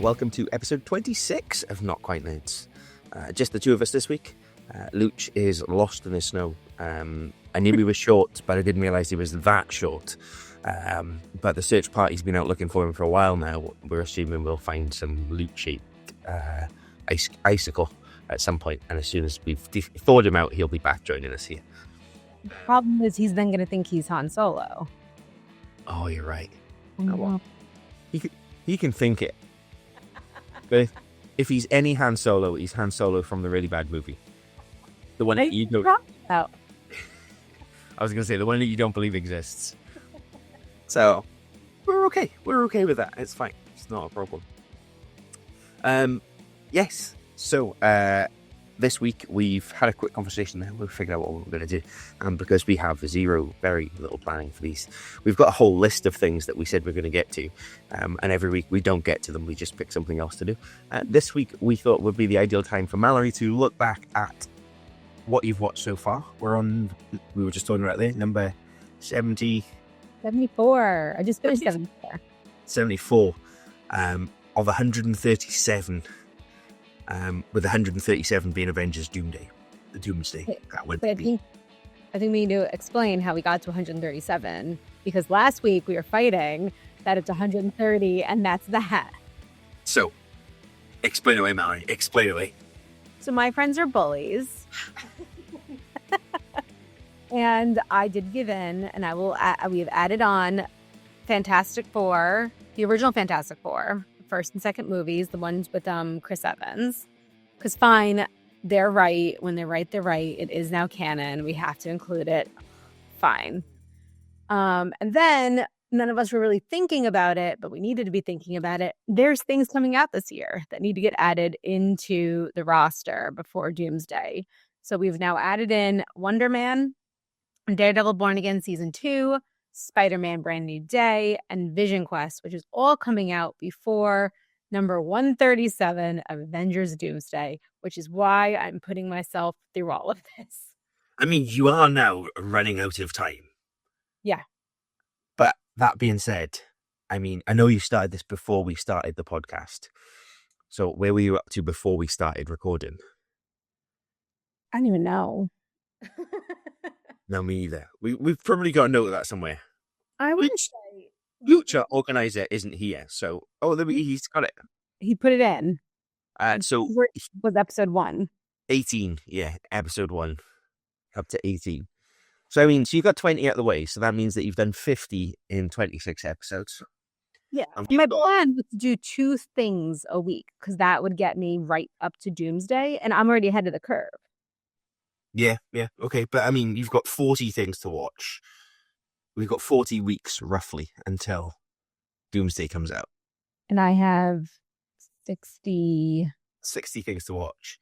welcome to episode 26 of Not Quite Nerds. Just the two of us this week. Luch is lost in the snow. I knew he was short, but I didn't realise he was that short. But the search party's been out looking for him for a while now. We're assuming we'll find some Luch-shaped icicle at some point, and as soon as we've thawed him out, he'll be back joining us here. The problem is he's then going to think he's Han Solo. Oh, you're right. Mm-hmm. Oh, well. He can think it. But if he's any Han Solo, he's Han Solo from the really bad movie. The one that you don't... I was going to say, the one that you don't believe exists. So, we're okay. We're okay with that. It's fine. It's not a problem. Yes. So, this week we've had a quick conversation there. We've figured out what we're going to do. And because we have very little planning for these, we've got a whole list of things that we said we're going to get to. And every week we don't get to them. We just pick something else to do. This week we thought would be the ideal time for Mallory to look back at what you've watched so far. We were just talking about there, number 74. I just finished 74. 74 of 137. With 137 being Avengers Doomsday. The Doomsday. I think we need to explain how we got to 137, because last week we were fighting that it's 130, and that's that. So, explain away, Mallory. Explain away. So my friends are bullies. And I did give in, and we have added on Fantastic Four, the original Fantastic Four, first and second movies, the ones with Chris Evans. Because fine, they're right. When they're right, they're right. It is now canon. We have to include it. Fine. And then none of us were really thinking about it, but we needed to be thinking about it. There's things coming out this year that need to get added into the roster before Doomsday. So we've now added in Wonder Man, Daredevil Born Again Season 2, Spider-Man Brand New Day, and Vision Quest, which is all coming out before number 137 of Avengers Doomsday, which is why I'm putting myself through all of this. I mean, you are now running out of time. Yeah. But that being said, I mean, I know you started this before we started the podcast. So where were you up to before we started recording? I don't even know. No, me either. We've probably got a note of that somewhere. I would say Lucha organizer isn't here, so he's got it. He put it in. So was episode 1. 18, yeah, episode 1, up to 18. So I mean, so you got 20 out of the way, so that means that you've done 50 in 26 episodes. Yeah, my plan was to do 2 things a week, because that would get me right up to Doomsday, and I'm already ahead of the curve. Yeah, okay. But I mean, you've got 40 things to watch. We've got 40 weeks, roughly, until Doomsday comes out. And I have 60 things to watch.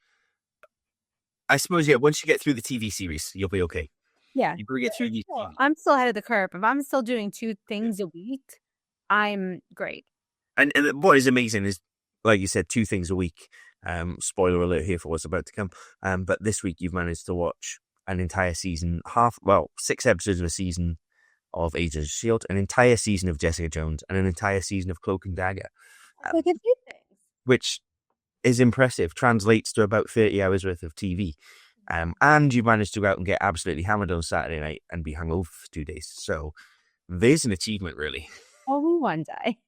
I suppose, yeah, once you get through the TV series, you'll be okay. Yeah. You get through I'm still ahead of the curve. If I'm still doing 2 things a week, I'm great. And what is amazing is, like you said, 2 things a week. Spoiler alert here for what's about to come. But this week you've managed to watch an entire season, 6 episodes of a season of Agents of S.H.I.E.L.D., an entire season of Jessica Jones, and an entire season of Cloak and Dagger. Like a few things. Which is impressive, translates to about 30 hours worth of TV. And you managed to go out and get absolutely hammered on Saturday night and be hungover for 2 days. So there's an achievement, really. Only one day.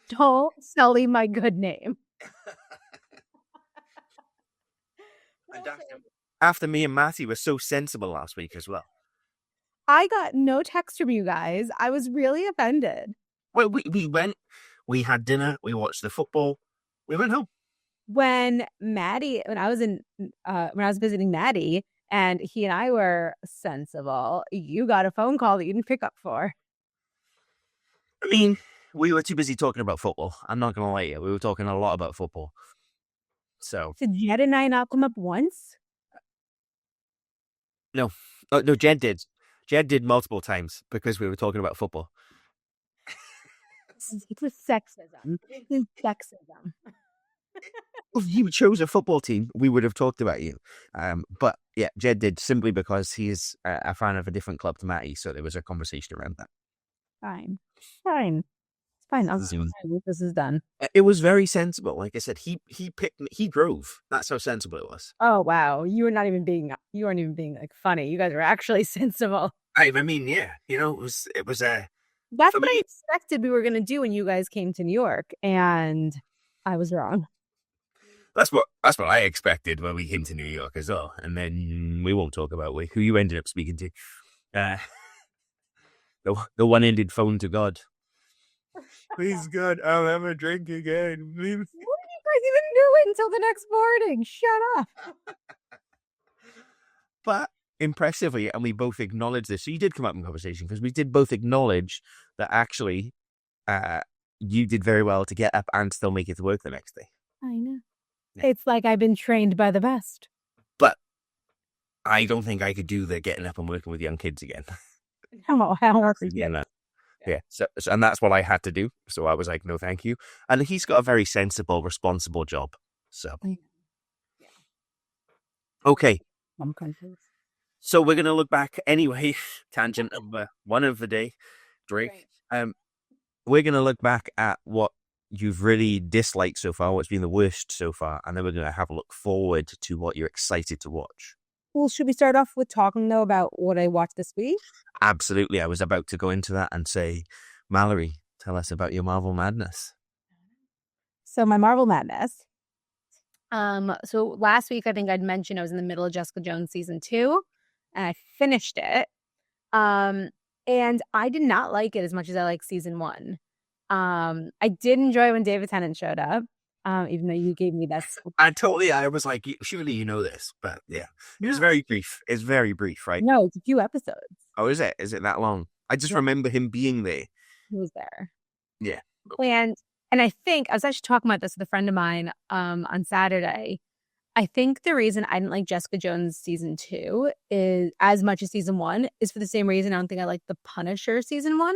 Don't sully my good name. And after me and Matty were so sensible last week as well. I got no text from you guys. I was really offended. Well, we went, we had dinner, we watched the football, we went home. When I was visiting Maddie, and he and I were sensible, you got a phone call that you didn't pick up for. I mean, we were too busy talking about football. I'm not going to lie to you. We were talking a lot about football. So did Jed and I not come up once? No, Jed did. Jed did multiple times because we were talking about football. It was sexism. If you chose a football team, we would have talked about you. But yeah, Jed did, simply because he's a fan of a different club to Matty, so there was a conversation around that. Fine. Fine. This is done. It was very sensible. Like I said, he drove. That's how sensible it was. Oh wow, you weren't even being like funny. You guys were actually sensible. I mean, yeah, it was That's what I expected we were gonna do when you guys came to New York, and I was wrong. That's what I expected when we came to New York as well. And then we won't talk about who you ended up speaking to. The one-ended phone to God. Please God, I'll have a drink again. Please. What did you guys even do it until the next morning? Shut up. But impressively, and we both acknowledged this. So you did come up in conversation because we did both acknowledge that actually you did very well to get up and still make it to work the next day. I know. Yeah. It's like I've been trained by the best. But I don't think I could do the getting up and working with young kids again. How hard is it? Yeah. So, and that's what I had to do. So I was like, no, thank you. And he's got a very sensible, responsible job. So, yeah. Okay. So we're going to look back anyway, tangent of one of the day, Drake. We're going to look back at what you've really disliked so far, what's been the worst so far, and then we're going to have a look forward to what you're excited to watch. Well, should we start off with talking, though, about what I watched this week? Absolutely. I was about to go into that and say, Mallory, tell us about your Marvel madness. So my Marvel madness. So last week, I think I'd mentioned I was in the middle of Jessica Jones season 2, and I finished it. And I did not like it as much as I liked season 1. I did enjoy when David Tennant showed up. Even though you gave me that. I was like, surely you know this, but yeah. It was very brief. It's very brief, right? No, it's a few episodes. Oh, is it? Is it that long? I just remember him being there. He was there. Yeah. And I think, I was actually talking about this with a friend of mine on Saturday. I think the reason I didn't like Jessica Jones season 2 is as much as season 1 is for the same reason I don't think I like The Punisher season 1.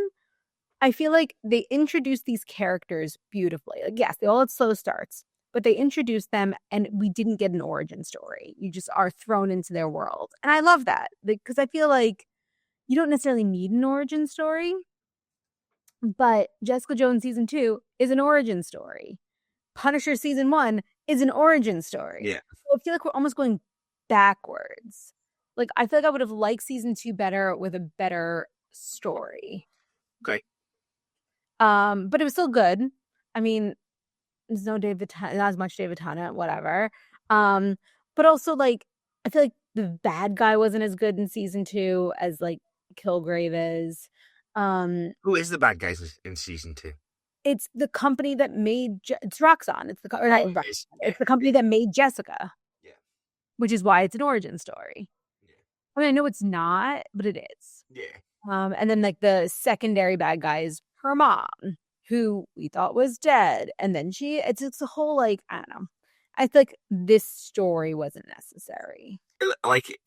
I feel like they introduced these characters beautifully. Like, yes, they all had slow starts, but they introduced them and we didn't get an origin story. You just are thrown into their world. And I love that because I feel like you don't necessarily need an origin story, but Jessica Jones season 2 is an origin story. Punisher season 1 is an origin story. Yeah. So I feel like we're almost going backwards. Like, I feel like I would have liked season 2 better with a better story. Okay. But it was still good. I mean, there's not as much David Tennant, whatever. But also, like, I feel like the bad guy wasn't as good in season 2 as like Kilgrave is. Who is the bad guys in season 2? It's the company that made it's Roxxon. It's the company that made Jessica. Yeah. Which is why it's an origin story. Yeah. I mean, I know it's not, but it is. Yeah. And then like the secondary bad guy is her mom, who we thought was dead. And then it's a whole, like, I don't know. I feel like this story wasn't necessary. Like,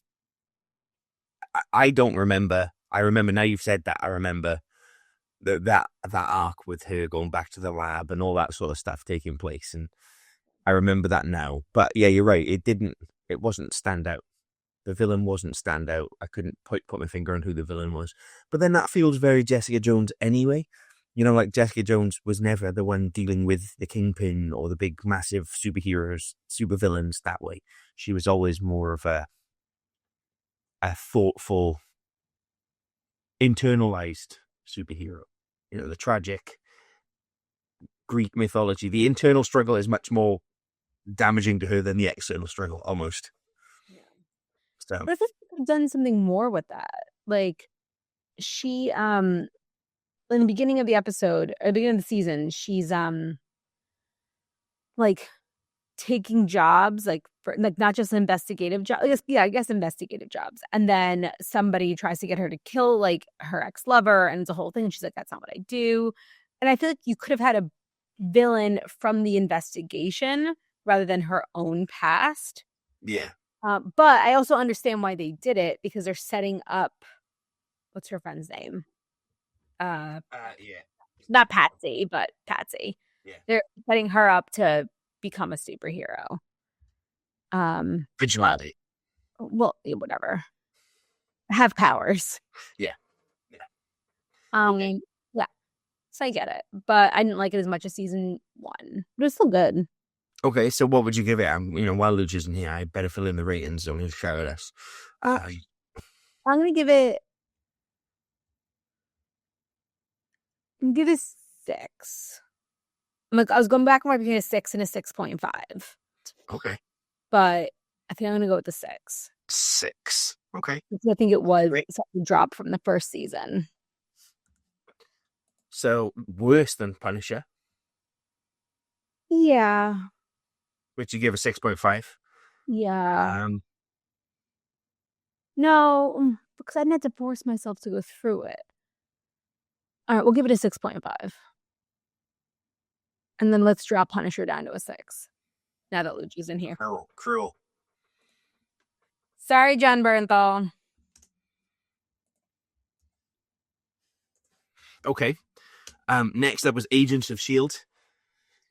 I don't remember. I remember now you've said that. I remember that arc with her going back to the lab and all that sort of stuff taking place. And I remember that now. But yeah, you're right. It wasn't stand out. The villain wasn't stand out. I couldn't put my finger on who the villain was. But then that feels very Jessica Jones anyway. You know, like Jessica Jones was never the one dealing with the Kingpin or the big, massive superheroes, supervillains that way. She was always more of a thoughtful, internalized superhero. You know, the tragic Greek mythology. The internal struggle is much more damaging to her than the external struggle, almost. But I think they've done something more with that. Like, she, in the beginning of the episode, or the beginning of the season, she's, like, taking jobs, like, for, like, not just investigative jobs. I guess investigative jobs. And then somebody tries to get her to kill, like, her ex-lover, and it's a whole thing. And she's like, that's not what I do. And I feel like you could have had a villain from the investigation rather than her own past. Yeah. But I also understand why they did it, because they're setting up, what's her friend's name? Yeah. Not Patsy, but Patsy. Yeah. They're setting her up to become a superhero. Vigilante. Well, whatever. Have powers. Yeah. Yeah. So I get it. But I didn't like it as much as season 1. But it's still good. Okay, so what would you give it? While Luch isn't here, I better fill in the ratings. So I'm going to shout at us. I'm gonna give it 6. I was going back and forth between a 6 and a 6.5. Okay. But I think I'm gonna go with the 6. 6. Okay. Because I think it was Great. something dropped from the first season. So worse than Punisher, Yeah. which you give a 6.5. Yeah. No, because I didn't have to force myself to go through it. All right, we'll give it a 6.5. And then let's drop Punisher down to a 6. Now that Luch is in here. Oh, cruel. Sorry, John Bernthal. Okay. Next up was Agents of S.H.I.E.L.D.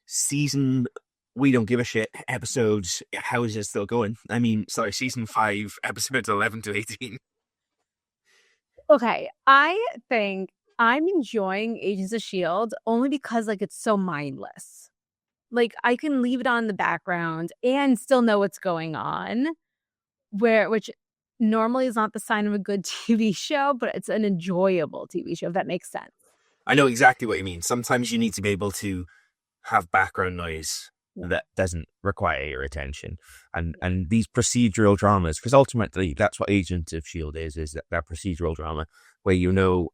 Season, we don't give a shit. Episodes, how is it still going? Season 5, episodes 11 to 18. Okay, I think I'm enjoying Agents of S.H.I.E.L.D. only because, it's so mindless. I can leave it on in the background and still know what's going on, which normally is not the sign of a good TV show, but it's an enjoyable TV show, if that makes sense. I know exactly what you mean. Sometimes you need to be able to have background noise that doesn't require your attention. And these procedural dramas, because ultimately that's what Agents of S.H.I.E.L.D. is that procedural drama where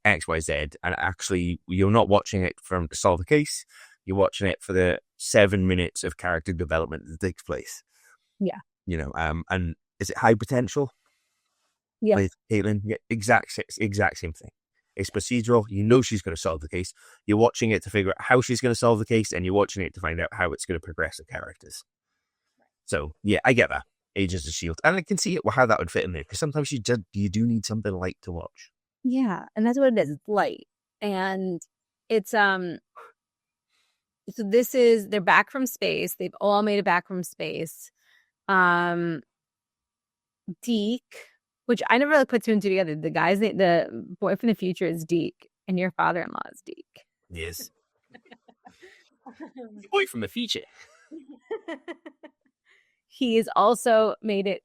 X, Y, Z, and actually you're not watching it to solve a case, you're watching it for the 7 minutes of character development that takes place. Yeah. And is it High Potential? Yeah. With Caitlin? Yeah, exact same thing. It's procedural. She's going to solve the case. You're watching it to figure out how she's going to solve the case, and you're watching it to find out how it's going to progress the characters. So, yeah, I get that. Agents of S.H.I.E.L.D. And I can see how that would fit in there, because sometimes you do need something light to watch. Yeah, and that's what it is. It's light. And it's, so they're back from space. They've all made it back from space. Deke, which I never really put 2 and 2 together. The boy from the future is Deke, and your father-in-law is Deke. Yes. The boy from the future. He has also made it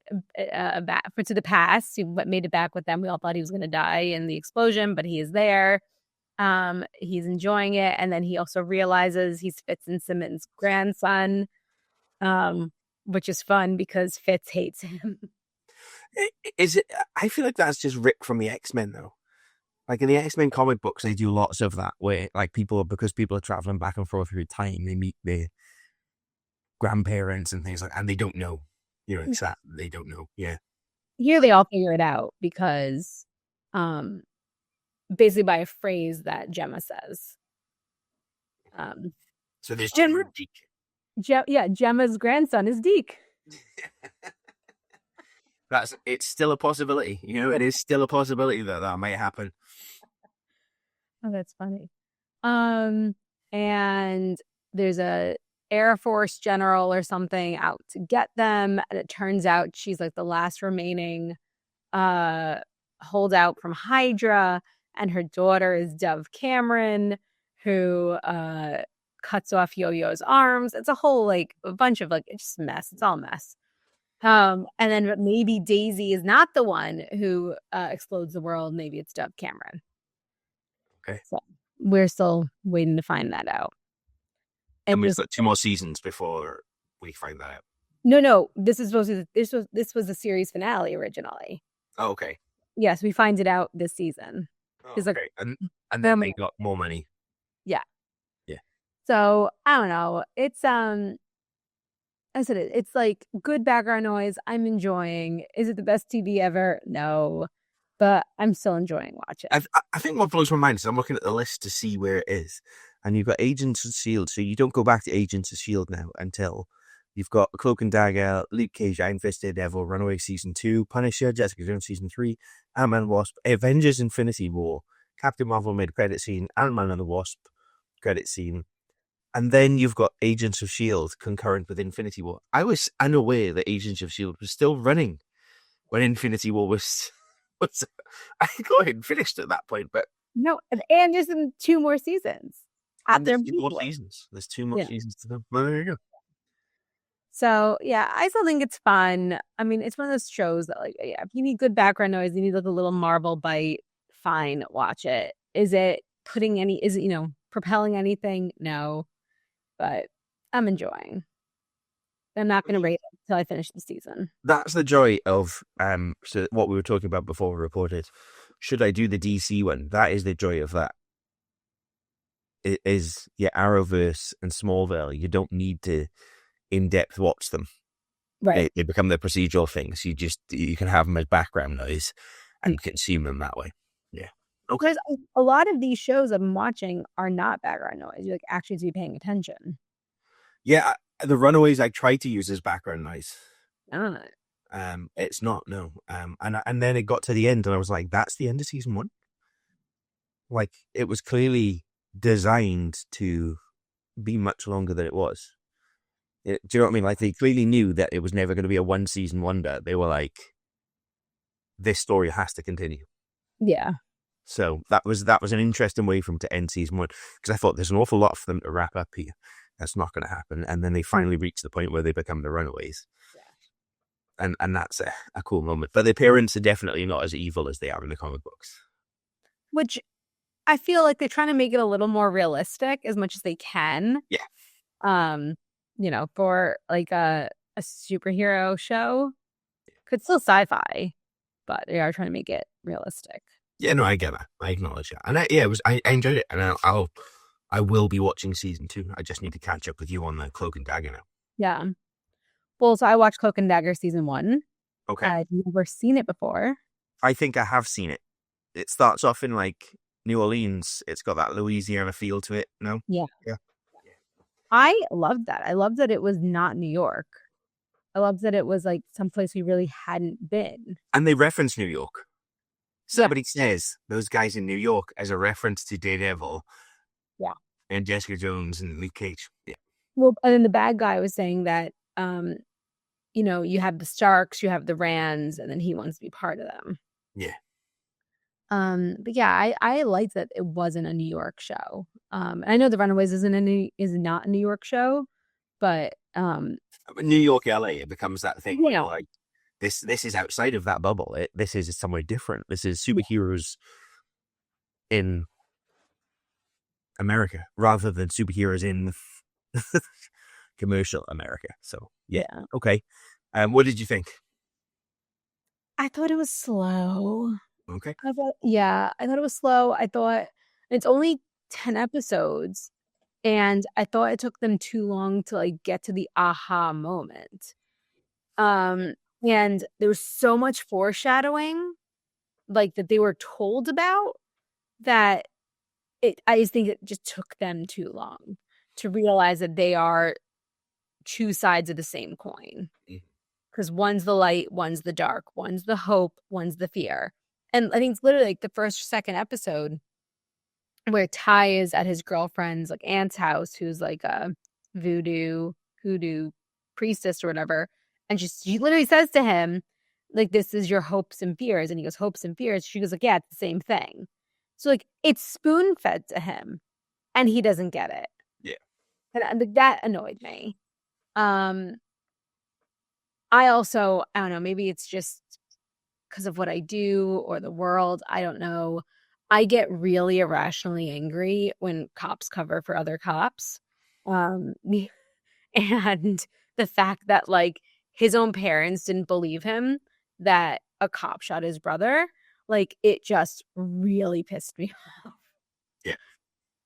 back to the past. He made it back with them. We all thought he was going to die in the explosion, but he is there. He's enjoying it, and then he also realizes he's Fitz and Simmons' grandson, which is fun because Fitz hates him. Is it? I feel like that's just ripped from the X-Men, though. In the X-Men comic books, they do lots of that, where because people are traveling back and forth through time, they meet their grandparents and things and they don't know. They don't know. Yeah. Here they all figure it out because, basically by a phrase that Gemma says. So there's Deke. Gemma's grandson is Deke. It's still a possibility. It is still a possibility that might happen. Oh, that's funny. And there's a Air Force general or something out to get them, and it turns out she's the last remaining holdout from Hydra, and her daughter is Dove Cameron, who cuts off Yo-Yo's arms. It's a whole a bunch of it's just a mess. It's all a mess. And then maybe Daisy is not the one who explodes the world. Maybe it's Dove Cameron. Okay. So we're still waiting to find that out. And we've got 2 more seasons before we find that out. No. This was the series finale originally. Oh, okay. Yes, we find it out this season. Oh, okay. And then they got more money. Yeah. Yeah. So I don't know. It's I said it's good background noise. I'm enjoying. Is it the best TV ever? No. But I'm still enjoying watching. I think what blows my mind is I'm looking at the list to see where it is. And you've got Agents of S.H.I.E.L.D. So you don't go back to Agents of S.H.I.E.L.D. now until you've got Cloak and Dagger, Luke Cage, Iron Fist, Daredevil, Runaway Season 2, Punisher, Jessica Jones Season 3, Ant-Man and the Wasp, Avengers Infinity War, Captain Marvel mid-credit scene, Ant-Man and the Wasp credit scene. And then you've got Agents of S.H.I.E.L.D. concurrent with Infinity War. I was unaware that Agents of S.H.I.E.L.D. was still running when Infinity War was I thought it finished at that point, but no, and just in 2 more seasons. And their there's two more before. seasons. There's two more Yeah. seasons to them. Well, there you go. So yeah, I still think it's fun. I mean, it's one of those shows that like, yeah, if you need good background noise, you need like a little Marvel bite, fine, watch it. Is it is it, propelling anything? No, but I'm enjoying. I'm not going to rate it until I finish the season. That's the joy of so what we were talking about before we reported. Should I do the DC one? That is the joy of that. It is Arrowverse and Smallville. You don't need to in-depth watch them. Right. They become the procedural things. You can have them as background noise and consume them that way. Yeah. Okay. Because a lot of these shows I'm watching are not background noise. You like actually to be paying attention. Yeah, the Runaways I try to use as background noise. Ah. It's not, no. And then it got to the end and I was like, that's the end of season 1. Like, it was clearly designed to be much longer than it was. Do you know what I mean? Like, they clearly knew that it was never going to be a 1-season wonder. They were like, this story has to continue. Yeah. So that was an interesting way for them to end season 1, because I thought there's an awful lot for them to wrap up here. That's not going to happen. And then they finally reach the point where they become the Runaways. Yeah. And that's a cool moment. But the parents are definitely not as evil as they are in the comic books. Which I feel like they're trying to make it a little more realistic as much as they can. Yeah. For like a superhero show. Could still sci-fi, but they are trying to make it realistic. Yeah, no, I get that. I acknowledge that. And I enjoyed it. And I will be watching season 2. I just need to catch up with you on the Cloak and Dagger now. Yeah. Well, so I watched Cloak and Dagger season 1. Okay. I'd never seen it before. I think I have seen it. It starts off in like New Orleans. It's got that Louisiana feel to it. No? Yeah. Yeah. I loved that. I loved that it was not New York. I loved that it was like someplace we really hadn't been. And they reference New York. Somebody says those guys in New York as a reference to Daredevil. Yeah. And Jessica Jones and Luke Cage. Yeah. Well, and then the bad guy was saying that, you have the Starks, you have the Rands, and then he wants to be part of them. Yeah. But yeah, I liked that it wasn't a New York show. I know the Runaways is not a New York show, but New York, LA, it becomes that thing. Yeah. Like this is outside of that bubble. This is somewhere different. This is superheroes in America rather than superheroes in commercial America. So yeah. Okay. What did you think? I thought it was slow. Okay. I thought it was slow. I thought it's only 10 episodes, and I thought it took them too long to like get to the aha moment. And there was so much foreshadowing, like that they were told about, that I just think it just took them too long to realize that they are two sides of the same coin. Because one's the light, one's the dark, one's the hope, one's the fear. And I think it's literally like the first or second episode where Ty is at his girlfriend's like aunt's house, who's like a hoodoo priestess or whatever. And she literally says to him, like, this is your hopes and fears. And he goes, hopes and fears. She goes like, yeah, it's the same thing. So like it's spoon fed to him and he doesn't get it. Yeah. And that annoyed me. I don't know, maybe it's just because of what I do or the world. I don't know. I get really irrationally angry when cops cover for other cops. And the fact that like his own parents didn't believe him that a cop shot his brother, like it just really pissed me off. Yeah.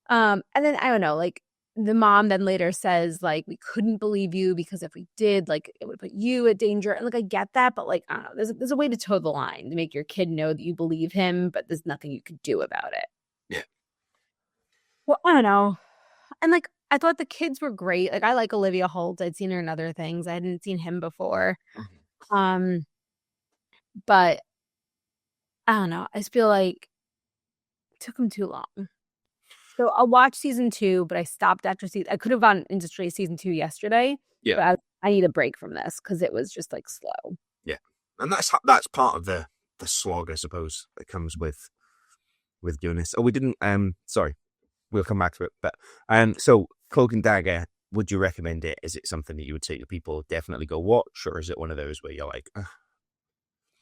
And then I don't know, like the mom then later says like, we couldn't believe you because if we did, like it would put you at danger. And like I get that, but like I don't know, there's a way to toe the line to make your kid know that you believe him, but there's nothing you could do about it. Yeah. Well, I don't know. And like I thought the kids were great. Like I like Olivia Holt. I'd seen her in other things. I hadn't seen him before. But I don't know. I just feel like it took him too long. So I'll watch season 2, but I stopped after season. I could have gone into straight season 2 yesterday. Yeah. But I need a break from this because it was just like slow. Yeah. And that's part of the slog, I suppose, that comes with doing this. Oh, we didn't we'll come back to it. But so Cloak and Dagger, would you recommend it? Is it something that you would say to people definitely go watch, or is it one of those where you're like, ugh?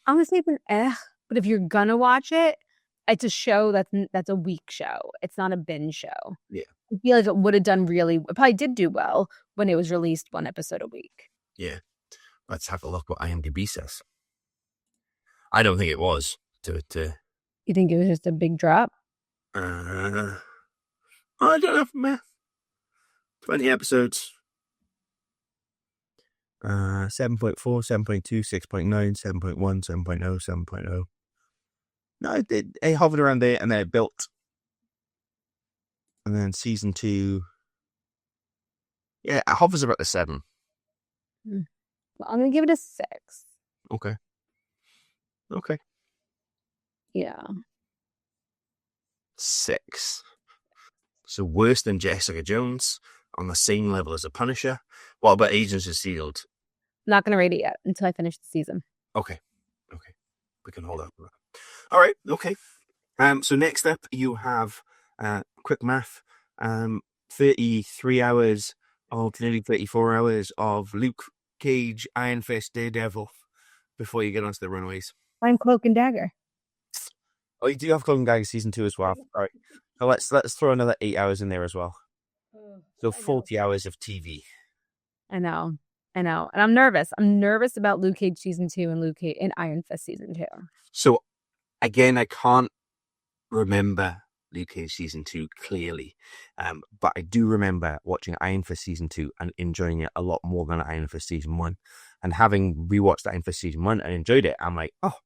I'm gonna say but if you're gonna watch it, it's a show that's a week show. It's not a binge show. Yeah. I feel like it would have done it probably did do well when it was released one episode a week. Yeah. Let's have a look what IMDb says. I don't think it was. You think it was just a big drop? I don't know, man. 20 episodes. 7.4, 7.2, 6.9, 7.1, 7.0, 7.0. No, it hovered around there and then it built. And then season 2. Yeah, it hovers about the 7. Well, I'm going to give it a 6. Okay. Yeah. 6. So worse than Jessica Jones, on the same level as The Punisher. What about Agents of S.H.I.E.L.D.? Not going to rate it yet until I finish the season. Okay. We can hold up. All right. Okay. So next up, you have quick math. 33 hours of nearly 34 hours of Luke Cage, Iron Fist, Daredevil before you get onto the Runaways. Find Cloak and Dagger. Oh, you do have Cloak and Dagger season 2 as well. All right. So let's throw another 8 hours in there as well. So 40 hours of TV. I know. And I'm nervous. I'm nervous about Luke Cage season 2 and Luke Cage and Iron Fist season 2. So again, I can't remember Luke Cage season 2 clearly, but I do remember watching Iron Fist season 2 and enjoying it a lot more than Iron Fist season 1. And having rewatched Iron Fist season 1 and enjoyed it, I'm like, oh,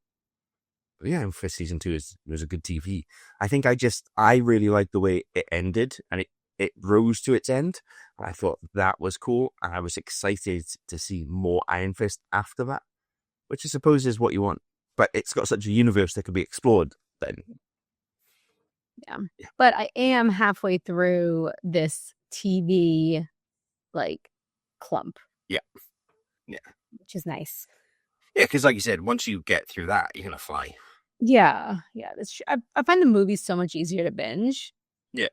yeah, Iron Fist season 2 was a good TV. I think I really liked the way it ended, and it rose to its end. I thought that was cool, and I was excited to see more Iron Fist after that, which I suppose is what you want. But it's got such a universe that could be explored then. Yeah. But I am halfway through this TV, clump. Yeah. Which is nice. Yeah, because like you said, once you get through that, you're going to fly. Yeah. That's true. I find the movies so much easier to binge. Yeah.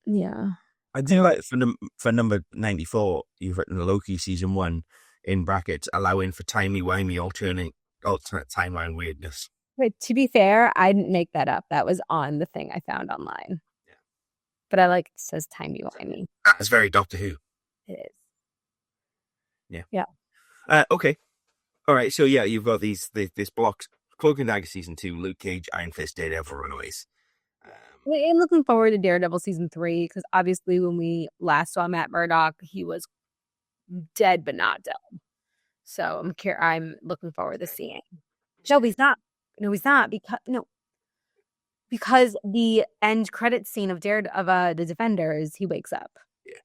Yeah. I do like for number 94, you've written the Loki season 1 in brackets, allowing for timey-wimey alternate timeline weirdness. Wait, to be fair, I didn't make that up. That was on the thing I found online. Yeah. But I like it says timey-wimey. That's very Doctor Who. It is. Yeah. Okay. All right. So yeah, you've got this blocks: Cloak and Dagger season 2, Luke Cage, Iron Fist, Daredevil, Runaways. I'm looking forward to Daredevil season 3 because obviously when we last saw Matt Murdock, he was dead but not dead. So I'm looking forward to seeing. No, he's not. Because the end credit scene of the Defenders, he wakes up. Yeah.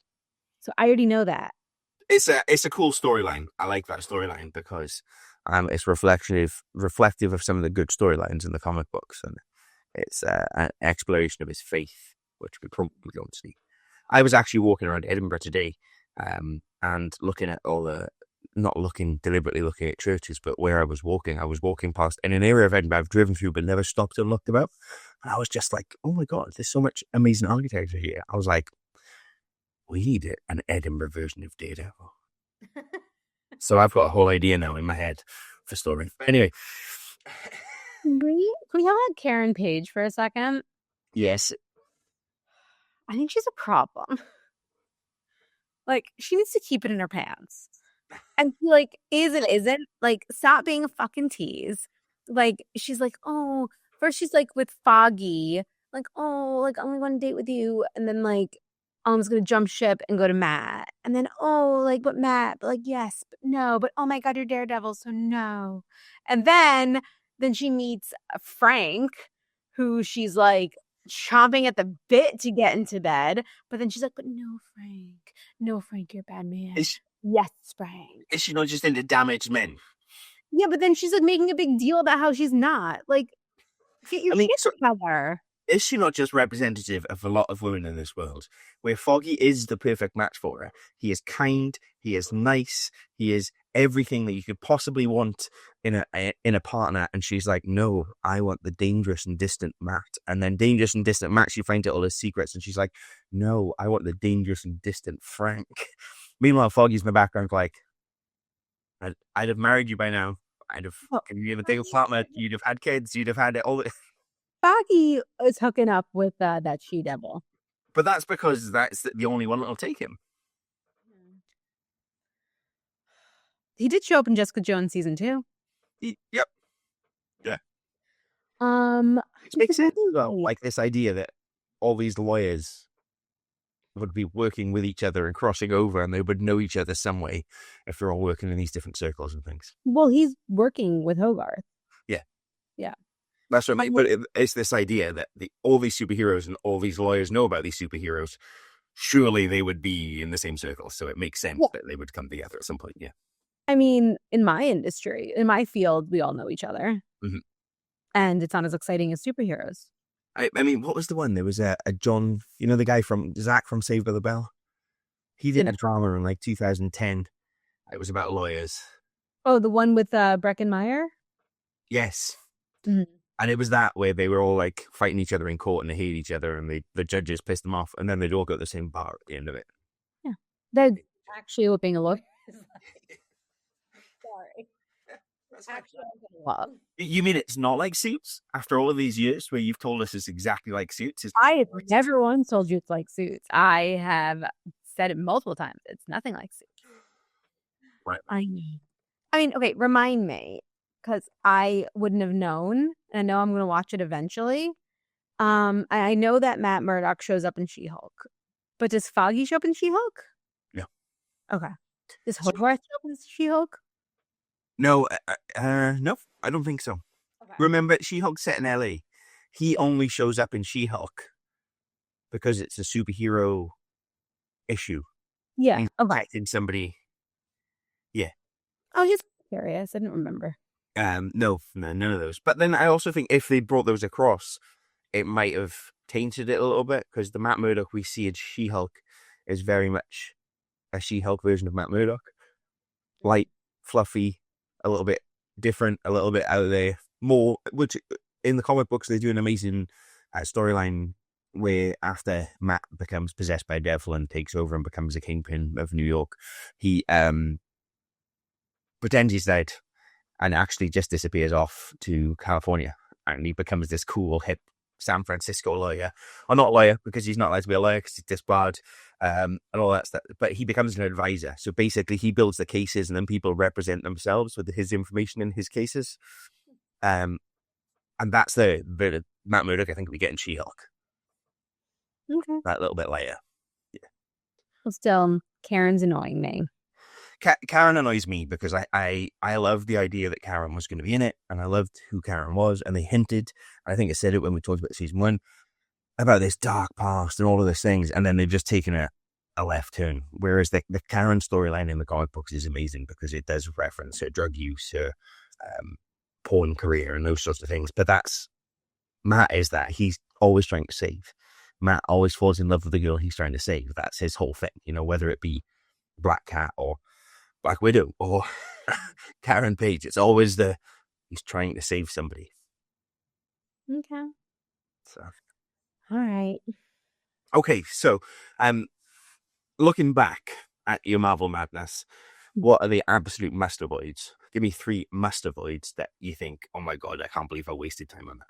So I already know that. It's a cool storyline. I like that storyline because it's reflective of some of the good storylines in the comic books, and it's an exploration of his faith, which we probably don't see. I was actually walking around Edinburgh today, and looking at not deliberately looking at churches, but where I was walking past in an area of Edinburgh I've driven through but never stopped and looked about. And I was just like, oh my God, there's so much amazing architecture here. I was like, we need an Edinburgh version of Daredevil. So I've got a whole idea now in my head for story. Anyway. Can we have a Karen Page for a second? Yes. I think she's a problem. She needs to keep it in her pants. And she, is and isn't. Stop being a fucking tease. She's oh, first she's with Foggy. Oh, I'm going to go on a date with you. And then, I'm just going to jump ship and go to Matt. And then, oh, but Matt, but yes, but no. But, oh, my God, you're Daredevil, so no. And then she meets Frank, who she's, chomping at the bit to get into bed. But then she's but no, Frank, you're a bad man. Yes, Frank. Is she not just into damaged men? Yeah, but then she's making a big deal about how she's not. Get your shit together. Is she not just representative of a lot of women in this world, where Foggy is the perfect match for her? He is kind, he is nice, he is everything that you could possibly want in a partner, and she's like, no, I want the dangerous and distant Matt. And then dangerous and distant Matt, she finds out all his secrets, and she's like, no, I want the dangerous and distant Frank. Meanwhile, Foggy's in the background like, I'd have married you by now. I'd have Oh, given you a big partner. You'd have had kids. You'd have had it all. Foggy is hooking up with that she-devil. But that's because that's the only one that'll take him. He did show up in Jessica Jones season 2. Yep. Yeah. It makes sense as well. Like this idea that all these lawyers would be working with each other and crossing over, and they would know each other some way if they're all working in these different circles and things. Well, he's working with Hogarth. Yeah. Yeah. That's what I mean. But it's this idea that all these superheroes and all these lawyers know about these superheroes. Surely they would be in the same circle. So it makes sense that they would come together at some point. Yeah. I mean, in my industry, in my field, we all know each other. Mm-hmm. And it's not as exciting as superheroes. I mean, what was the one? There was a John, the guy from Zach from Saved by the Bell. He did a drama in like 2010. It was about lawyers. Oh, the one with Breckenmeyer? Yes. Mm-hmm. And it was that where they were all like fighting each other in court and they hate each other, and the judges pissed them off, and then they'd all go to the same bar at the end of it. Yeah. That's actually what being a lawyer is like. Sorry. Actually, you mean it's not like Suits after all of these years where you've told us it's exactly like Suits? I have never once told you it's like Suits. I have said it multiple times. It's nothing like Suits. Right. I mean, okay, remind me, because I wouldn't have known, and I know I'm going to watch it eventually. I know that Matt Murdock shows up in She-Hulk, but does Foggy show up in She-Hulk? No. Okay. Does Hogarth show up in She-Hulk? No, no, I don't think so. Okay. Remember, She-Hulk's set in LA. He only shows up in She-Hulk because it's a superhero issue. Yeah. Okay. In somebody. Yeah. I was just curious. I didn't remember. No, none of those. But then I also think if they brought those across, it might have tainted it a little bit, because the Matt Murdock we see in She-Hulk is very much a She-Hulk version of Matt Murdock. Light, fluffy, a little bit different, a little bit out there, more, which in the comic books they do an amazing storyline where after Matt becomes possessed by a devil and takes over and becomes a kingpin of New York, he pretends he's dead and actually just disappears off to California, and he becomes this cool, hip San Francisco lawyer. Or not lawyer, because he's not allowed to be a lawyer because he's disbarred, and all that stuff. But he becomes an advisor. So basically he builds the cases, and then people represent themselves with his information in his cases. And that's the Matt Murdock I think we get in She-Hulk. Okay. That little bit later. Yeah. Well, still, Karen's annoying me. Karen annoys me because I loved the idea that Karen was going to be in it, and I loved who Karen was, and they hinted, I think I said it when we talked about season 1, about this dark past and all of those things, and then they've just taken a left turn. Whereas the Karen storyline in the comic books is amazing because it does reference her drug use, her porn career, and those sorts of things. But Matt is that. He's always trying to save. Matt always falls in love with the girl he's trying to save. That's his whole thing, whether it be Black Cat or Black Widow or Karen Page. It's always he's trying to save somebody. Okay. So. All right. Okay, so looking back at your Marvel madness, what are the absolute must avoids? Give me 3 must avoids that you think, oh my God, I can't believe I wasted time on that.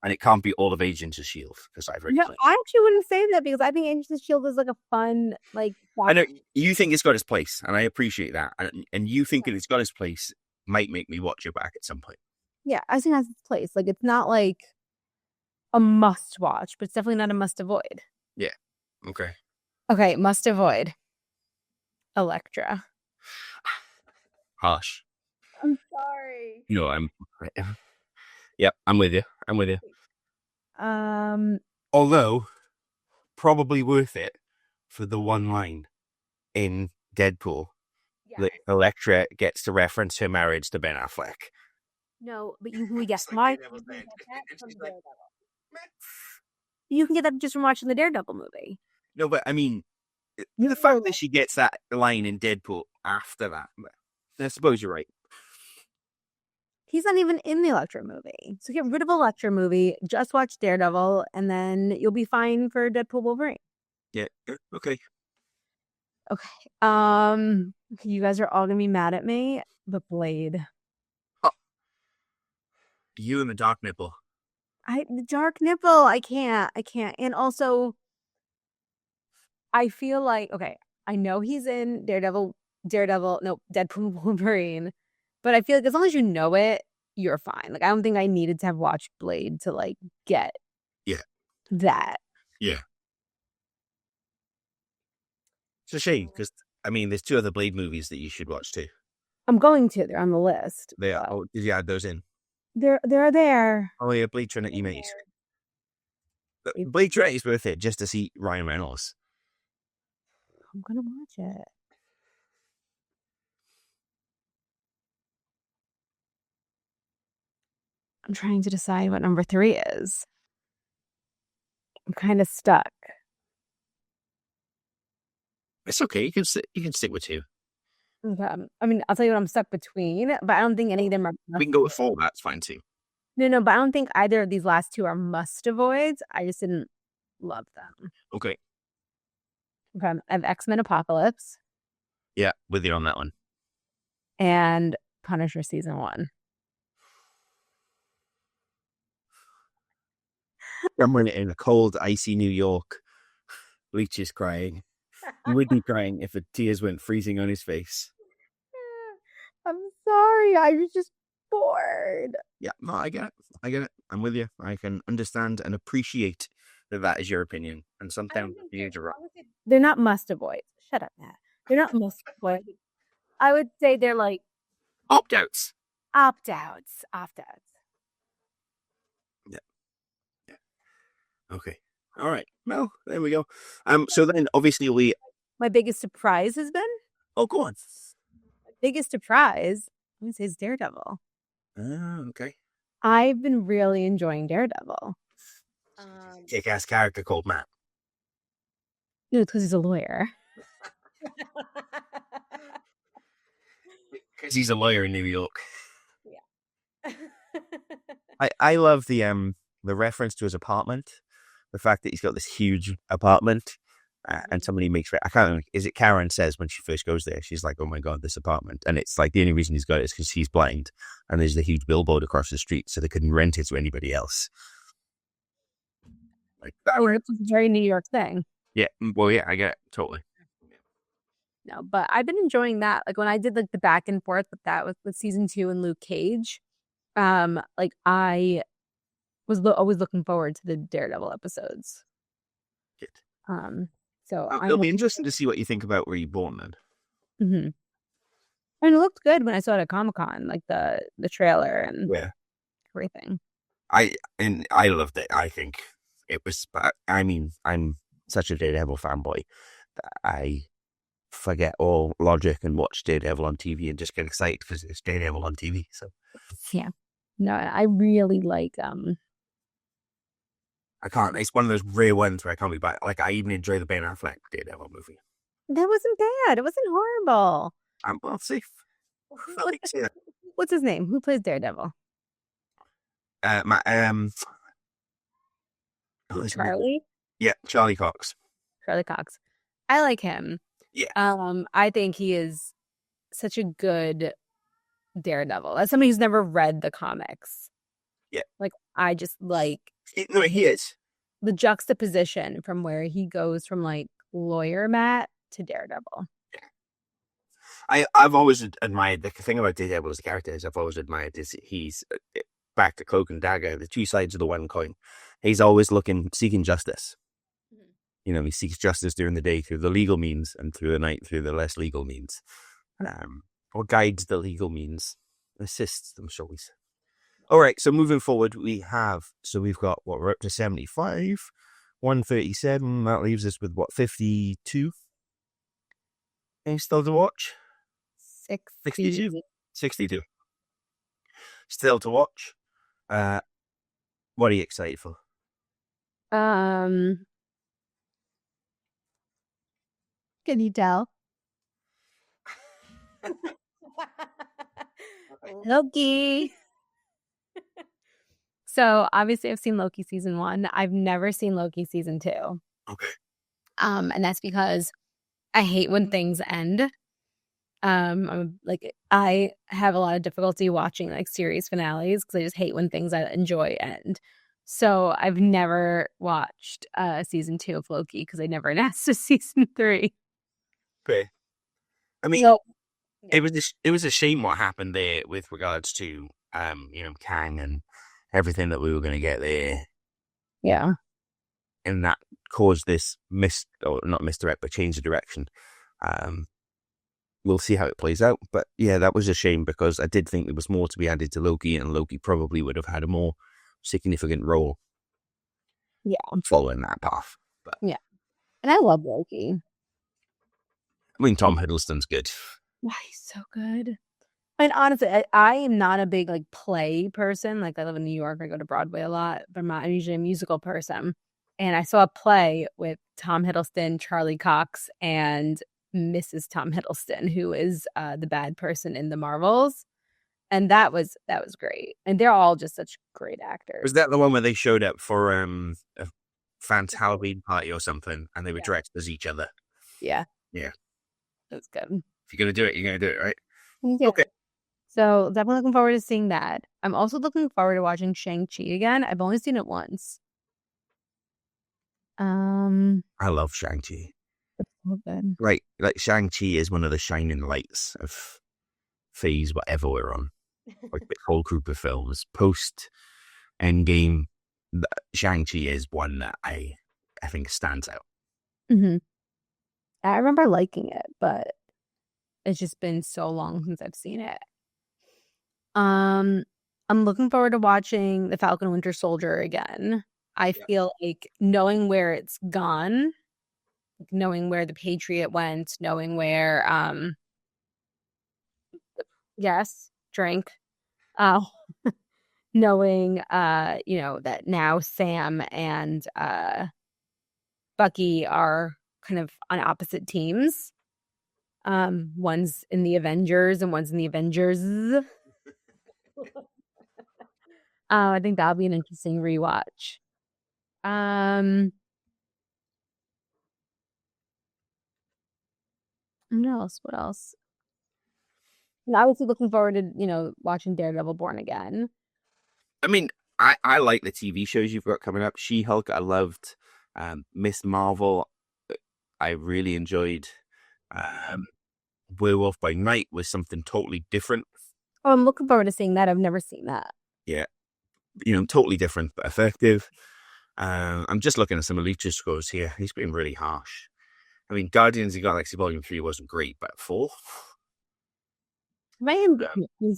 And it can't be all of Agents of S.H.I.E.L.D. because I've already played. I actually wouldn't say that because I think Agents of S.H.I.E.L.D. is like a fun, like... I know, you think it's got its place, and I appreciate that. And you thinking it's got its place might make me watch it back at some point. Yeah, I think it has its place. Like, it's not like a must watch, but it's definitely not a must avoid. Yeah, okay. Okay, must avoid. Elektra. Harsh. I'm sorry. No, Yep, I'm with you. Although, probably worth it for the one line in Deadpool that Elektra gets to reference her marriage to Ben Affleck. No, but you can guess why. You can get that just from watching the Daredevil movie. No, but I mean, the fact that she gets that line in Deadpool after that. I suppose you're right. He's not even in the Electro movie. So get rid of Electro movie, just watch Daredevil, and then you'll be fine for Deadpool Wolverine. Yeah. Okay. Okay. You guys are all gonna be mad at me, but Blade. Oh, you and the dark nipple. The dark nipple. I can't. And also, I feel like okay. I know he's in no, Deadpool Wolverine, but I feel like as long as you know it, you're fine. Like I don't think I needed to have watched Blade to like get Yeah. that. Yeah. It's a shame because I mean, there's 2 other Blade movies that you should watch too. I'm going to. They're on the list. They are. Oh, did you add those in? They're there. Oh yeah, Blade Trinity, mate. Blade Trinity is worth it just to see Ryan Reynolds. I'm gonna watch it. I'm trying to decide what number 3 is. I'm kind of stuck. It's okay. You can stick with 2. Okay. I mean, I'll tell you what I'm stuck between, but I don't think any of them are. We can go with 4. That's fine too. No, but I don't think either of these last 2 are must avoids. I just didn't love them. Okay. Okay. I have X-Men Apocalypse Yeah, with you on that one. and Punisher season 1. I'm in a cold, icy New York. Luch is crying. He would be crying if the tears weren't freezing on his face. I'm sorry. I was just bored. Yeah, no, I get it. I'm with you. I can understand and appreciate that is your opinion. And sometimes you're wrong. They're not must avoid. Shut up, Matt. They're not must avoid. I would say they're like Opt-outs. opt-outs. Yeah. Okay. All right. Well, there we go. So then obviously my biggest surprise has been. Oh, go on. My biggest surprise, I'm gonna say, is Daredevil. Okay. I've been really enjoying Daredevil. Kick-ass character called Matt. No, because he's a lawyer. Because he's a lawyer in New York. Yeah. I love the reference to his apartment, the fact that he's got this huge apartment, and somebody makes I can't remember, is it Karen says when she first goes there, she's like, oh my god, this apartment, and it's like the only reason he's got it is because he's blind, and there's the huge billboard across the street, so they couldn't rent it to anybody else. Like that, it's a very New York thing. Yeah, well, yeah, I get it totally. No, but I've been enjoying that. Like when I did like the back and forth with that with season 2 and Luke Cage, like I was always looking forward to the Daredevil episodes. Good. So it'll be interesting to see what you think about Reborn then. Mm-hmm. And it looked good when I saw it at Comic-Con, like the trailer and everything. I loved it. I think it was. I mean, I'm such a Daredevil fanboy that I forget all logic and watch Daredevil on TV and just get excited because it's Daredevil on TV. So yeah, no, I really like I can't. It's one of those rare ones where I can't be back. Like I even enjoy the Ben Affleck Daredevil movie. That wasn't bad. It wasn't horrible. Well, see. What's his name? Who plays Daredevil? Charlie? Yeah, Charlie Cox. Charlie Cox. I like him. Yeah. I think he is such a good Daredevil. As somebody who's never read the comics. Yeah. Like I just like No, he is. The juxtaposition from where he goes from like lawyer Matt to Daredevil. I've always admired the thing about Daredevil as a character is I've always admired is he's back to Cloak and Dagger, the two sides of the one coin. He's always seeking justice. Mm-hmm. You know, he seeks justice during the day through the legal means and through the night through the less legal means. Or guides the legal means, assists them, shall we say. All right, so moving forward, we've got what, we're up to 75, 137. That leaves us with what, 52? Any still to watch? 62. Still to watch. What are you excited for? Can you tell? Loki. So obviously I've seen Loki season 1. I've never seen Loki season 2. Okay. And that's because I hate when things end. I have a lot of difficulty watching like series finales because I just hate when things I enjoy end. So I've never watched season 2 of Loki because I never announced a season 3. Okay. I mean, Nope. it was a shame what happened there with regards to Kang and everything that we were going to get there, Yeah. and that caused this not misdirect, but change of direction. We'll see how it plays out, but yeah, that was a shame because I did think there was more to be added to Loki, and Loki probably would have had a more significant role. Yeah. Following that path, but Yeah. And I love Loki. I mean, Tom Hiddleston's good. Why he's so good. I mean, honestly, I am not a big like play person. Like I live in New York, I go to Broadway a lot, but I'm usually a musical person. And I saw a play with Tom Hiddleston, Charlie Cox, and Mrs. Tom Hiddleston, who is the bad person in the Marvels, and that was great. And they're all just such great actors. Was that the one where they showed up for a fans Halloween party or something, and they were dressed as each other? Yeah, yeah, that's good. If you're gonna do it, you're gonna do it, right? Yeah. Okay. So definitely looking forward to seeing that. I'm also looking forward to watching Shang-Chi again. I've only seen it once. I love Shang-Chi. So good. Right, like Shang-Chi is one of the shining lights of phase whatever we're on. Like the whole group of films post Endgame, Shang-Chi is one that I think stands out. Mm-hmm. I remember liking it, but it's just been so long since I've seen it. I'm looking forward to watching The Falcon and Winter Soldier again. I feel like knowing where it's gone, knowing where the Patriot went, knowing where yes, drink. Knowing that now Sam and Bucky are kind of on opposite teams. One's in the Avengers and one's in the Avengers. I think that'll be an interesting rewatch. What else? And obviously looking forward to, watching Daredevil Born Again. I mean, I like the TV shows you've got coming up. She-Hulk, I loved. Miss Marvel, I really enjoyed. Werewolf by Night was something totally different. Oh, I'm looking forward to seeing that. I've never seen that. Yeah. Totally different, but effective. I'm just looking at some of Luch's scores here. He's been really harsh. I mean, Guardians of the Galaxy Volume 3 wasn't great, but 4?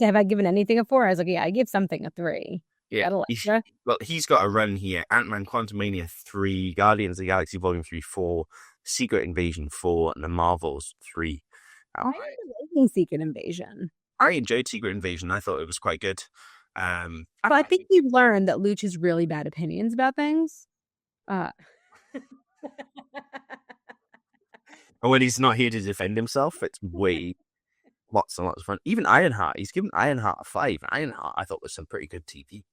Have I given anything a 4? I was like, yeah, I give something a 3. Yeah. He's got a run here. Ant-Man Quantumania 3, Guardians of the Galaxy Volume 3, 4, Secret Invasion 4, and The Marvels 3. I liking Secret Invasion. I enjoyed Secret Invasion. I thought it was quite good. But I think you've learned that Luch has really bad opinions about things. And when he's not here to defend himself, it's way lots and lots of fun. Even Ironheart, he's given Ironheart a 5. Ironheart, I thought, was some pretty good TV.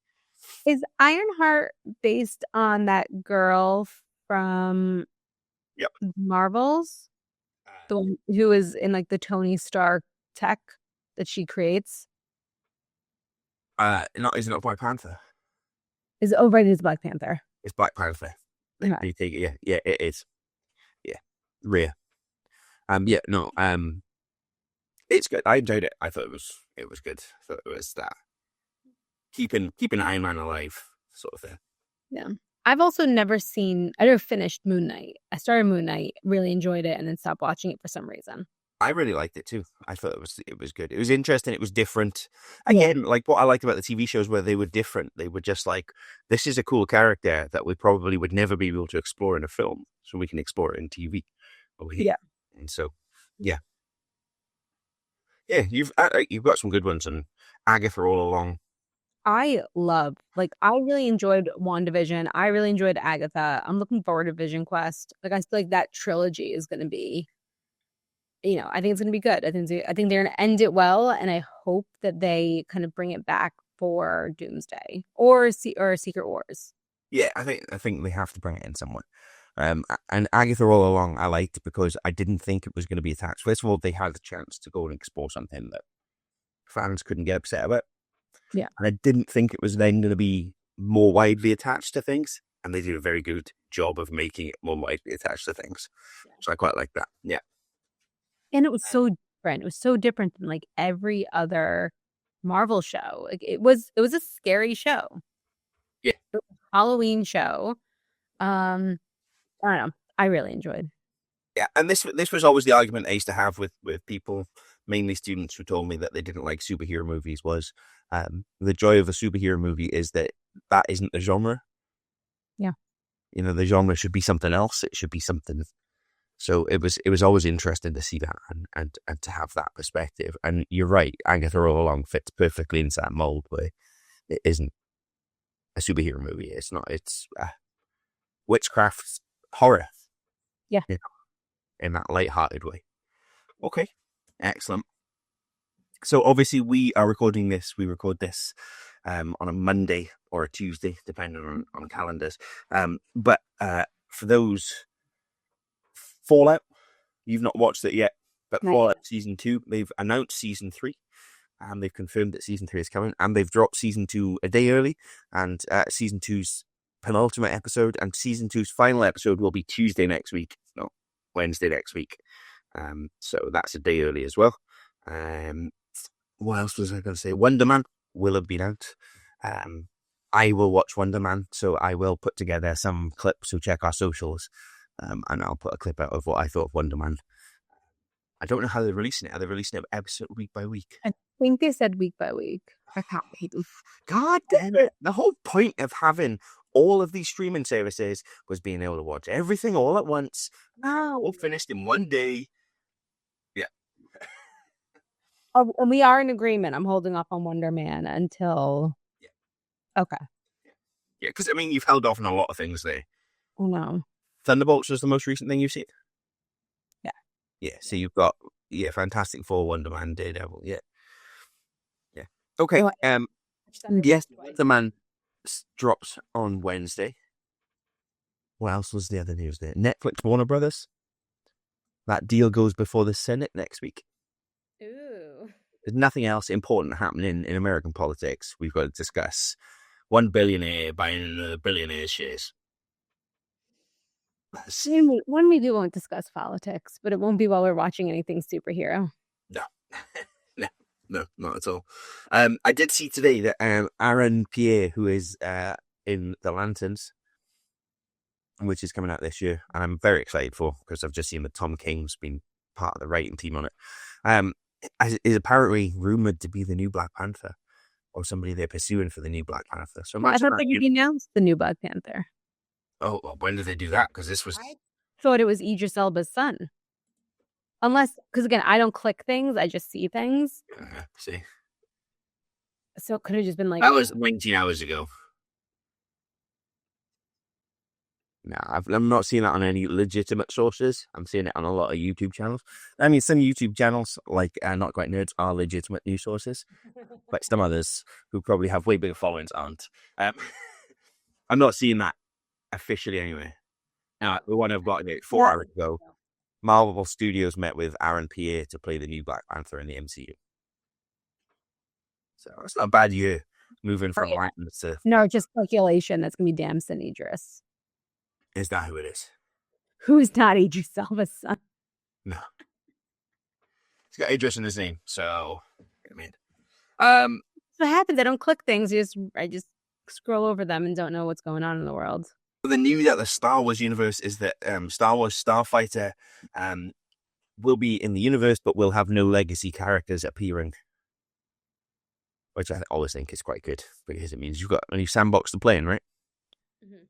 Is Ironheart based on that girl from Marvels? The one who is in like the Tony Stark tech that she creates? Is it not Black Panther? It's Black Panther. It's Black Panther. Okay. You take it, yeah, it is. Yeah, rare. It's good. I enjoyed it. I thought it was good. I thought it was that keeping Iron Man alive sort of thing. Yeah. I've also never finished Moon Knight. I started Moon Knight, really enjoyed it, and then stopped watching it for some reason. I really liked it too. I thought it was good. It was interesting. It was different. Again, like what I liked about the TV shows where they were different. They were just like, this is a cool character that we probably would never be able to explore in a film, so we can explore it in TV. Yeah. And so, yeah, you've got some good ones, and Agatha all along. I really enjoyed WandaVision. I really enjoyed Agatha. I'm looking forward to Vision Quest. Like I feel like that trilogy is going to be I think it's going to be good. I think they're going to end it well, and I hope that they kind of bring it back for Doomsday or Secret Wars. Yeah, I think they have to bring it in somewhere. And Agatha all along I liked because I didn't think it was going to be attached. First of all, they had the chance to go and explore something that fans couldn't get upset about. Yeah. And I didn't think it was then going to be more widely attached to things. And they did a very good job of making it more widely attached to things. So I quite like that. Yeah. And it was so different. It was so different than like every other Marvel show. Like it was a scary show. Yeah. Halloween show. I don't know. I really enjoyed. Yeah, and this was always the argument I used to have with people, mainly students, who told me that they didn't like superhero movies. Was the joy of a superhero movie is that isn't the genre. Yeah, the genre should be something else. It should be something. So it was always interesting to see that and to have that perspective. And you're right, Agatha all along fits perfectly into that mold where it isn't a superhero movie. It's not. It's witchcraft horror. Yeah. In that light-hearted way. Okay, excellent. So obviously we are recording this. We record this on a Monday or a Tuesday, depending on calendars. But for those, Fallout, you've not watched it yet, but Not Fallout yet. Season 2, they've announced Season 3, and they've confirmed that Season 3 is coming, and they've dropped Season 2 a day early, and Season 2's penultimate episode and Season 2's final episode will be Tuesday next week, not Wednesday next week. So that's a day early as well. What else was I going to say? Wonder Man will have been out. I will watch Wonder Man, so I will put together some clips, so check our socials, and I'll put a clip out of what I thought of Wonder Man. I don't know how they're releasing it. Are they releasing it episode week by week? I think they said week by week. I can't wait. God damn it. The whole point of having all of these streaming services was being able to watch everything all at once. Now, all finished in one day. Yeah. Oh, and we are in agreement. I'm holding off on Wonder Man until. Yeah. Okay. Yeah, because, I mean, you've held off on a lot of things there. Oh, no. Thunderbolts was the most recent thing you've seen? Yeah. Yeah, so you've got, Fantastic Four, Wonder Man, Daredevil, yeah. Yeah. Okay, yes, Wonder Man drops on Wednesday. What else was the other news there? Netflix, Warner Brothers. That deal goes before the Senate next week. Ooh. There's nothing else important happening in American politics. We've got to discuss one billionaire buying another billionaire's shares. When we do, won't discuss politics, but it won't be while we're watching anything superhero. No. No, not at all. I did see today that Aaron Pierre, who is in The Lanterns, which is coming out this year, and I'm very excited for, because I've just seen that Tom King's been part of the writing team on it, is apparently rumoured to be the new Black Panther, or somebody they're pursuing for the new Black Panther. So I thought they announced the new Black Panther. Oh, well, when did they do that? Because this was... I thought it was Idris Elba's son. Unless, because again, I don't click things, I just see things. See. So it could have just been like... That was 19 hours ago. No, I'm not seeing that on any legitimate sources. I'm seeing it on a lot of YouTube channels. I mean, some YouTube channels, like Not Quite Nerds, are legitimate news sources. But some others, who probably have way bigger followings, aren't. I'm not seeing that officially anyway. Now, the one I've got 4 hours ago, Marvel Studios met with Aaron Pierre to play the new Black Panther in the MCU. So it's not a bad year moving from Lanterns to... No, just speculation. That's going to be Damson Idris. Is that who it is? Who's not Idris Elba's son? No. He's got Idris in his name, so... I mean... What happens? I don't click things. I just scroll over them and don't know what's going on in the world. The news at the Star Wars universe is that Star Wars Starfighter will be in the universe, but will have no legacy characters appearing. Which I always think is quite good, because it means you've got a new sandbox to play in, right? Mm-hmm.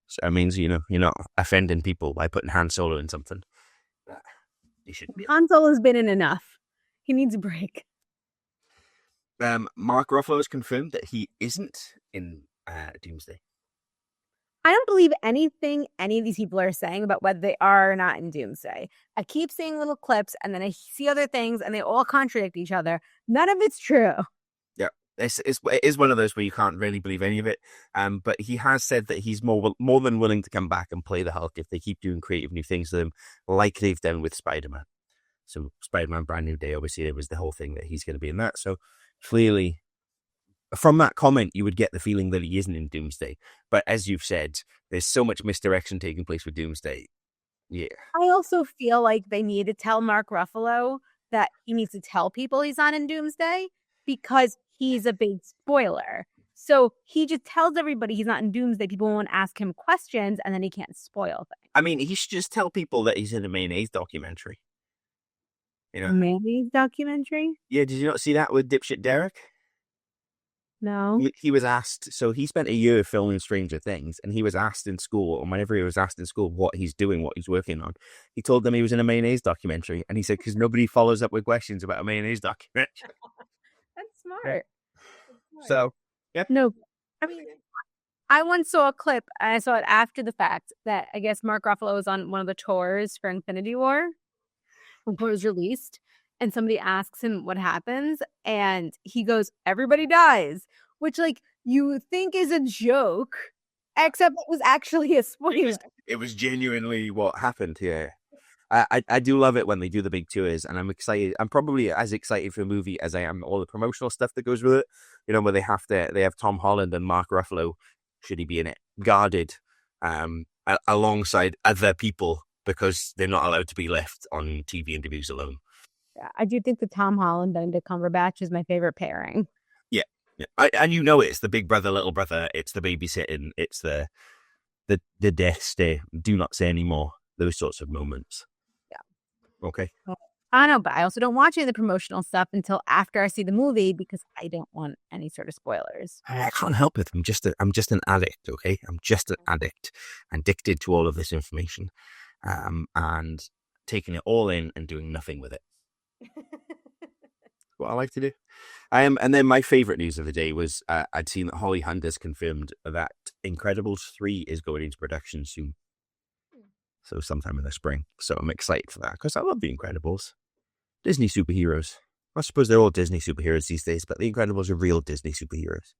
So it means, you're not offending people by putting Han Solo in something. You shouldn't be. Han Solo's been in enough. He needs a break. Mark Ruffalo has confirmed that he isn't in Doomsday. I don't believe anything any of these people are saying about whether they are or not in doomsday. I keep seeing little clips and then I see other things and they all contradict each other. None of it's true. Yeah, it is one of those where you can't really believe any of it. But he has said that he's more than willing to come back and play the Hulk if they keep doing creative new things to them, like they've done with Spider-Man. So Spider-Man Brand New Day, obviously, there was the whole thing that he's going to be in that. So clearly, from that comment, you would get the feeling that he isn't in Doomsday. But as you've said, there's so much misdirection taking place with Doomsday. Yeah. I also feel like they need to tell Mark Ruffalo that he needs to tell people he's not in Doomsday because he's a big spoiler. So he just tells everybody he's not in Doomsday. People won't ask him questions and then he can't spoil things. I mean, he should just tell people that he's in a mayonnaise documentary. You know? Mayonnaise documentary? Yeah, did you not see that with dipshit Derek? No. He was asked, so he spent a year filming Stranger Things, and he was asked in school, or whenever he was asked in school what he's doing, what he's working on, he told them he was in a mayonnaise documentary, and he said, because nobody follows up with questions about a mayonnaise documentary. That's smart. So, yeah. No, I mean, I once saw a clip, and I saw it after the fact, that I guess Mark Ruffalo was on one of the tours for Infinity War before it was released, and somebody asks him what happens, and he goes, everybody dies, which, like, you think is a joke, except it was actually a spoiler. It was genuinely what happened, yeah. I do love it when they do the big tours, and I'm excited. I'm probably as excited for the movie as I am all the promotional stuff that goes with it. You know, where they have Tom Holland and Mark Ruffalo, should he be in it, guarded alongside other people because they're not allowed to be left on TV interviews alone. Yeah, I do think the Tom Holland Benedict Cumberbatch is my favorite pairing. Yeah. And you know it's the big brother, little brother, it's the babysitting, it's the death stay, do not say anymore, those sorts of moments. Yeah. Okay. I know, but I also don't watch any of the promotional stuff until after I see the movie because I don't want any sort of spoilers. I can't help it. I'm just an addict, okay? I'm just an addict, addicted to all of this information, and taking it all in and doing nothing with it. What I like to do. And then my favourite news of the day was I'd seen that Holly Hunt has confirmed that Incredibles 3 is going into production soon. So sometime in the spring. So I'm excited for that because I love the Incredibles. Disney superheroes. I suppose they're all Disney superheroes these days, but the Incredibles are real Disney superheroes.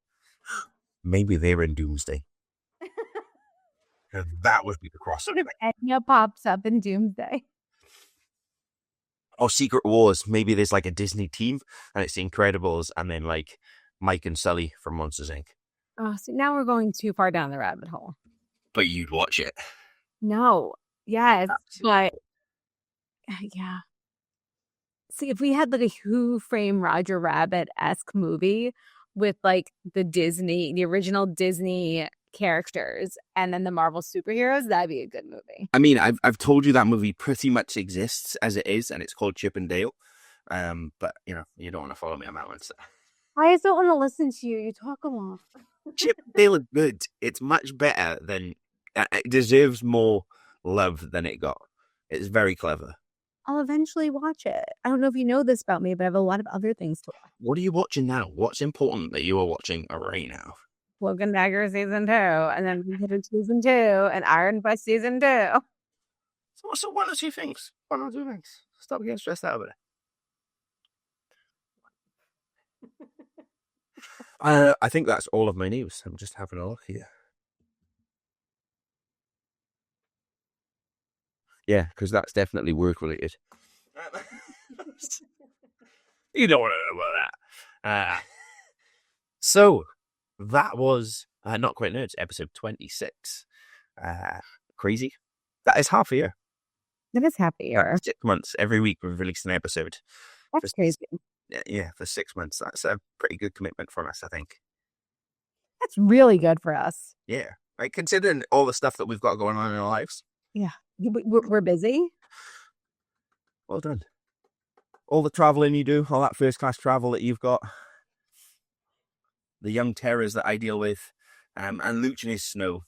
Maybe they're in Doomsday. That would be the crossover. Enya pops up in Doomsday. Or Secret Wars. Maybe there's like a Disney team and it's the Incredibles and then like Mike and Sully from Monsters, Inc. Oh, so now we're going too far down the rabbit hole. But you'd watch it. No. Yes, but yeah. See, if we had like a Who Framed Roger Rabbit-esque movie with like the original Disney characters and then the Marvel superheroes, that'd be a good movie. I mean, I've told you that movie pretty much exists as it is, and it's called Chip and Dale. But you know, you don't want to follow me on that one. So. I just don't want to listen to you. You talk a lot. Chip and Dale is good. It's much better than it deserves more love than it got. It's very clever. I'll eventually watch it. I don't know if you know this about me, but I have a lot of other things to watch. What are you watching now? What's important that you are watching right now? Cloak and Dagger season 2, and then Hidden season 2, and Iron Fist season 2. So one or two things. One or two things. Stop getting stressed out about it. I think that's all of my news. I'm just having a look here. Yeah, because that's definitely work related. You don't want to know about that. So that was Not Quite Nerds, episode 26. Crazy. That is half a year. That is half a year. 6 months. Every week we've released an episode. That's crazy. Yeah, for 6 months. That's a pretty good commitment for us, I think. That's really good for us. Yeah. Like, considering all the stuff that we've got going on in our lives. Yeah. We're busy. Well done. All the traveling you do, all that first class travel that you've got. The young terrors that I deal with. And Luch in his snow.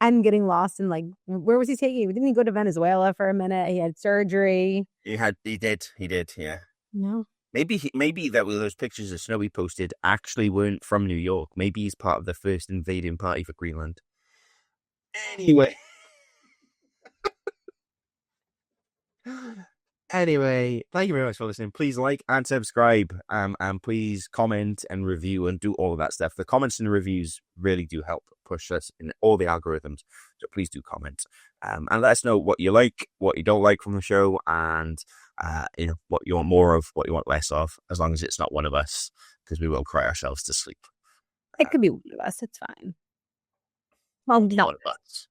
And getting lost in, like, where was he taking you? Didn't he go to Venezuela for a minute? He had surgery. He did, yeah. No. Maybe those pictures of snow he posted actually weren't from New York. Maybe he's part of the first invading party for Greenland. Anyway. Anyway, thank you very much for listening. Please like and subscribe, and please comment and review and do all of that stuff. The comments and the reviews really do help push us in all the algorithms. So please do comment, and let us know what you like, what you don't like from the show, and what you want more of, what you want less of. As long as it's not one of us, because we will cry ourselves to sleep. It could be one of us. It's fine. Well, not one of us.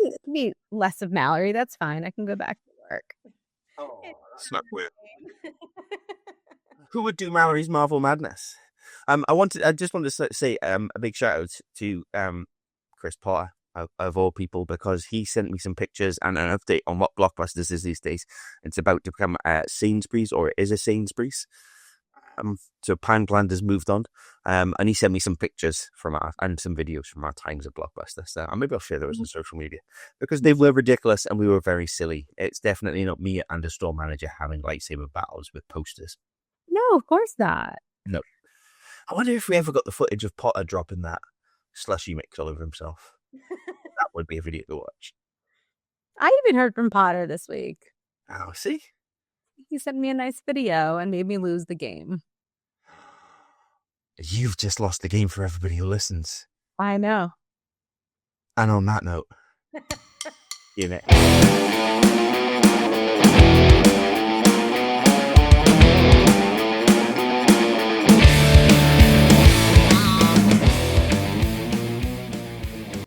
It could be less of Mallory. That's fine. I can go back to work. Oh, that's not weird. Who would do Mallory's Marvel Madness? I just wanted to say a big shout out to Chris Potter of all people, because he sent me some pictures and an update on what Blockbusters is these days. It's about to become Sainsbury's, or it is a Sainsbury's. So Poundland has moved on, and he sent me some pictures and some videos from our times at Blockbuster. So maybe I'll share those on social media, because they were ridiculous and we were very silly. It's definitely not me and a store manager having lightsaber battles with posters. No, of course not. No. I wonder if we ever got the footage of Potter dropping that slushy mix all over himself. That would be a video to watch. I even heard from Potter this week. Oh, see? He sent me a nice video and made me lose the game. You've just lost the game for everybody who listens. I know. And on that note, you know.